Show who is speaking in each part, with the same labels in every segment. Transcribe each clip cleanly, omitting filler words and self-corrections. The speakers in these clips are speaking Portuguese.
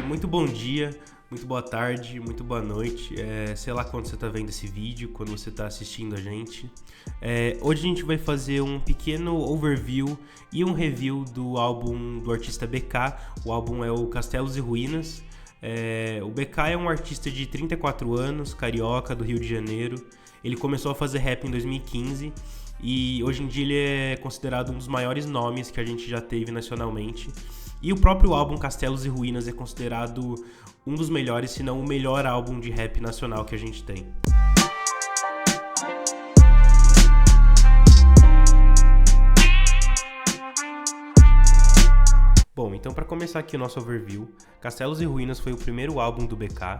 Speaker 1: Muito bom dia, muito boa tarde, muito boa noite. Sei lá quando você está vendo esse vídeo, quando você está assistindo a gente. Hoje a gente vai fazer um pequeno overview e um review do álbum do artista BK. O álbum é o Castelos e Ruínas. O BK é um artista de 34 anos, carioca, do Rio de Janeiro. Ele começou a fazer rap em 2015 e hoje em dia ele é considerado um dos maiores nomes que a gente já teve nacionalmente. E o próprio álbum Castelos e Ruínas é considerado um dos melhores, se não o melhor álbum de rap nacional que a gente tem. Bom, então para começar aqui o nosso overview, Castelos e Ruínas foi o primeiro álbum do BK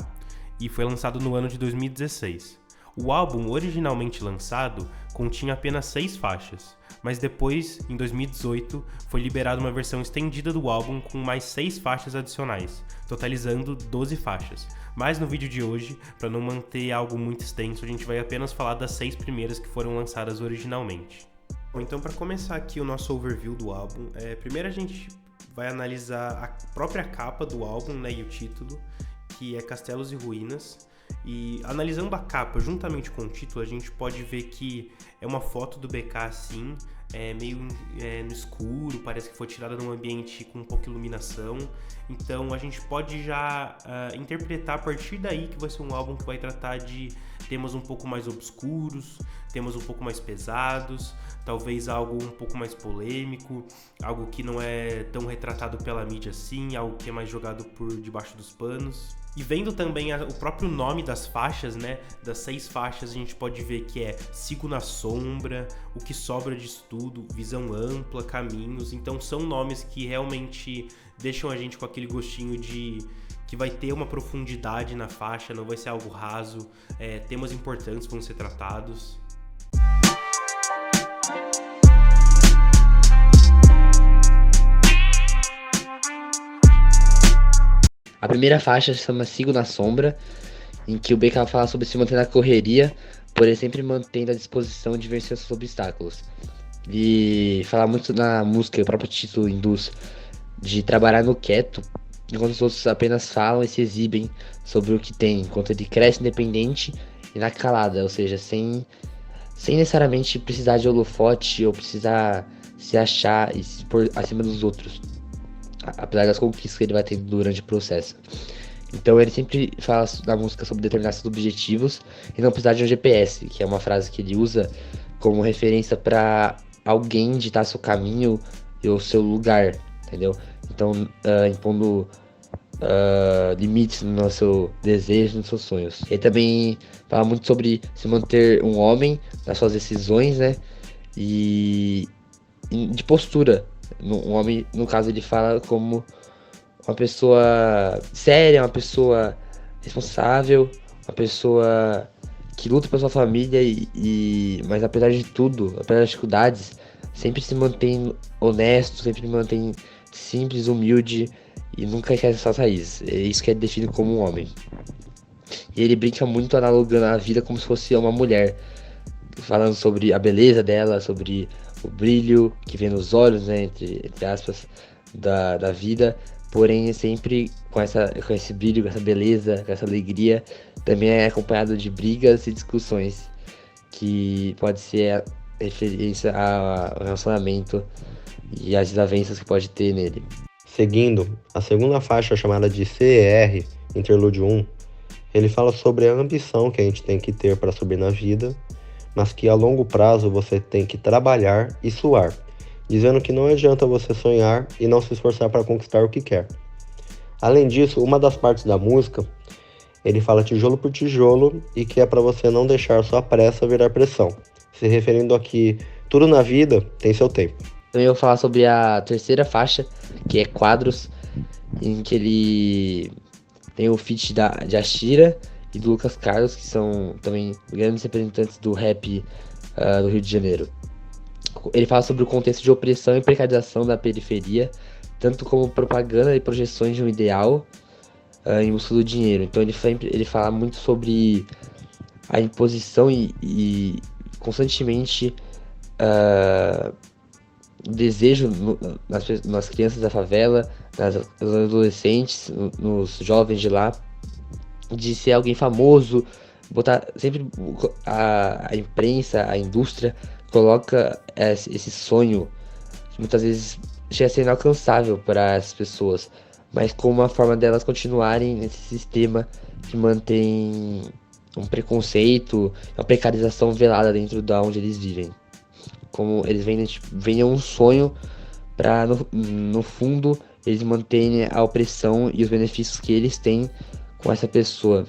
Speaker 1: e foi lançado no ano de 2016. O álbum, originalmente lançado, continha apenas 6 faixas, mas depois, em 2018, foi liberada uma versão estendida do álbum com mais 6 faixas adicionais, totalizando 12 faixas. Mas no vídeo de hoje, para não manter algo muito extenso, a gente vai apenas falar das 6 primeiras que foram lançadas originalmente. Bom, então para começar aqui o nosso overview do álbum, primeiro a gente vai analisar a própria capa do álbum, né, e o título, que é Castelos e Ruínas. E analisando a capa juntamente com o título, a gente pode ver que é uma foto do BK assim, meio no escuro, parece que foi tirada num ambiente com pouca iluminação. Então a gente pode já interpretar a partir daí que vai ser um álbum que vai tratar de temas um pouco mais obscuros, temas um pouco mais pesados, talvez algo um pouco mais polêmico, algo que não é tão retratado pela mídia assim, algo que é mais jogado por debaixo dos panos. E vendo também o próprio nome das faixas, né, das 6 faixas, a gente pode ver que é Sigo na Sombra, O que Sobra de Estudo, Visão Ampla, Caminhos. Então são nomes que realmente deixam a gente com aquele gostinho de que vai ter uma profundidade na faixa, não vai ser algo raso, temas importantes vão ser tratados.
Speaker 2: A primeira faixa se chama Sigo na Sombra, em que o BK fala sobre se manter na correria, porém sempre mantendo a disposição de vencer seus obstáculos. E fala muito na música, o próprio título induz, de trabalhar no quieto, enquanto os outros apenas falam e se exibem sobre o que tem, enquanto ele cresce independente e na calada, ou seja, sem necessariamente precisar de holofote ou precisar se achar e se pôr acima dos outros, apesar das conquistas que ele vai tendo durante o processo. Então ele sempre fala na música sobre determinar seus objetivos e não precisar de um GPS, que é uma frase que ele usa como referência para alguém ditar seu caminho e o seu lugar, entendeu? Então impondo limites no nosso desejo, nos seus sonhos. Ele também fala muito sobre se manter um homem nas suas decisões, né? E de postura. Um homem, no caso, ele fala como uma pessoa séria, uma pessoa responsável, uma pessoa que luta pela sua família mas apesar de tudo, apesar das dificuldades, sempre se mantém honesto, sempre se mantém simples, humilde e nunca esquece suas raízes. É isso que ele define como um homem. E ele brinca muito analogando a vida como se fosse uma mulher, falando sobre a beleza dela, sobre o brilho que vem nos olhos, né, entre aspas, da vida, porém sempre com esse brilho, com essa beleza, com essa alegria, também é acompanhado de brigas e discussões, que pode ser a referência ao relacionamento e às desavenças que pode ter nele.
Speaker 3: Seguindo, a segunda faixa chamada de CER, Interlúdio 1, ele fala sobre a ambição que a gente tem que ter para subir na vida, mas que a longo prazo você tem que trabalhar e suar, dizendo que não adianta você sonhar e não se esforçar para conquistar o que quer. Além disso, uma das partes da música, ele fala tijolo por tijolo e que é para você não deixar sua pressa virar pressão, se referindo a que tudo na vida tem seu tempo.
Speaker 2: Também vou falar sobre a terceira faixa, que é Quadros, em que ele tem o feat de Ashira e do Lucas Carlos, que são também grandes representantes do rap do Rio de Janeiro. Ele fala sobre o contexto de opressão e precarização da periferia, tanto como propaganda e projeções de um ideal em busca do dinheiro. Então ele fala muito sobre a imposição e constantemente desejo nas crianças da favela, nos adolescentes, nos jovens de lá, de ser alguém famoso, botar sempre a imprensa, a indústria coloca esse sonho que muitas vezes chega a ser inalcançável para as pessoas, mas como uma forma delas continuarem nesse sistema que mantém um preconceito, uma precarização velada dentro da onde eles vivem. Como eles vendem um sonho para no fundo eles manterem a opressão e os benefícios que eles têm com essa pessoa.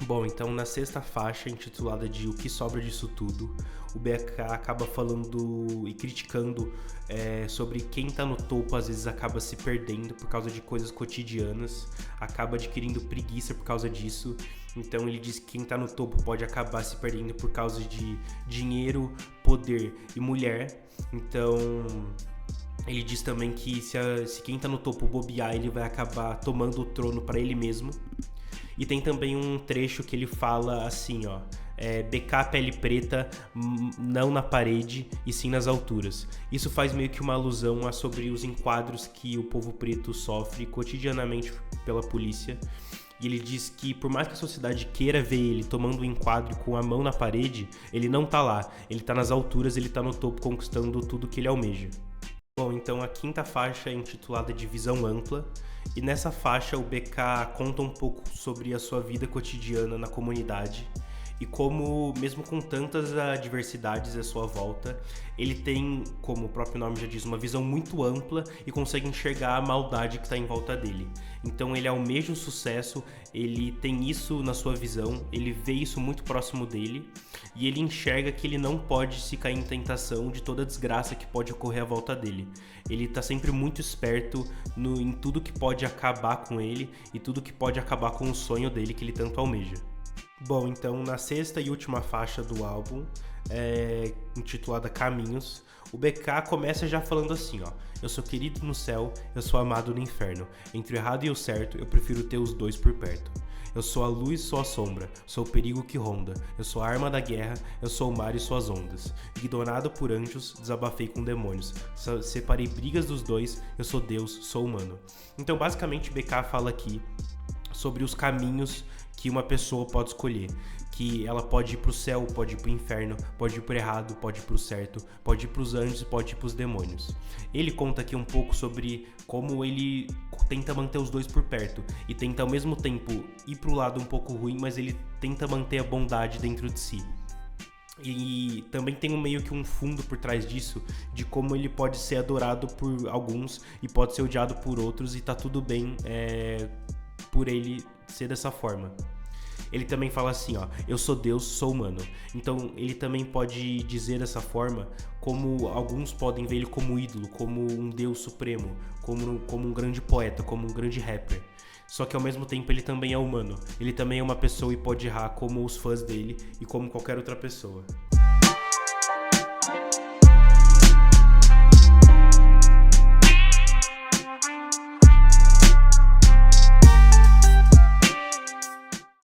Speaker 1: Bom, então na sexta faixa, intitulada de O que sobra disso tudo, o BK acaba falando e criticando sobre quem tá no topo às vezes acaba se perdendo por causa de coisas cotidianas, acaba adquirindo preguiça por causa disso. Então ele diz que quem tá no topo pode acabar se perdendo por causa de dinheiro, poder e mulher. Então ele diz também que se quem tá no topo bobear, ele vai acabar tomando o trono para ele mesmo. E tem também um trecho que ele fala assim, ó, BK pele preta, não na parede e sim nas alturas. Isso faz meio que uma alusão sobre os enquadros que o povo preto sofre cotidianamente pela polícia. E ele diz que por mais que a sociedade queira ver ele tomando um enquadro com a mão na parede, ele não tá lá, ele tá nas alturas, ele tá no topo conquistando tudo que ele almeja. Bom, então a quinta faixa é intitulada de Visão Ampla, e nessa faixa o BK conta um pouco sobre a sua vida cotidiana na comunidade e como, mesmo com tantas adversidades à sua volta, ele tem, como o próprio nome já diz, uma visão muito ampla e consegue enxergar a maldade que está em volta dele. Então ele almeja o sucesso, ele tem isso na sua visão, ele vê isso muito próximo dele e ele enxerga que ele não pode se cair em tentação de toda a desgraça que pode ocorrer à volta dele. Ele está sempre muito esperto em tudo que pode acabar com ele e tudo que pode acabar com o sonho dele que ele tanto almeja. Bom, então na sexta e última faixa do álbum, intitulada Caminhos, o BK começa já falando assim, ó: eu sou querido no céu, eu sou amado no inferno. Entre o errado e o certo, eu prefiro ter os dois por perto. Eu sou a luz, sou a sombra, sou o perigo que ronda. Eu sou a arma da guerra, eu sou o mar e suas ondas. Ignorado por anjos, desabafei com demônios. Separei brigas dos dois, eu sou Deus, sou humano. Então basicamente BK fala aqui sobre os caminhos que uma pessoa pode escolher, que ela pode ir pro céu, pode ir pro inferno, pode ir pro errado, pode ir pro certo, pode ir pros anjos, pode ir pros demônios. Ele conta aqui um pouco sobre como ele tenta manter os dois por perto e tenta ao mesmo tempo ir pro lado um pouco ruim, mas ele tenta manter a bondade dentro de si. E também tem meio que um fundo por trás disso, de como ele pode ser adorado por alguns e pode ser odiado por outros, e tá tudo bem por ele ser dessa forma. Ele também fala assim, ó: eu sou Deus, sou humano. Então ele também pode dizer dessa forma, como alguns podem ver ele como ídolo, como um Deus supremo, como um grande poeta, como um grande rapper. Só que ao mesmo tempo ele também é humano. Ele também é uma pessoa e pode errar como os fãs dele e como qualquer outra pessoa.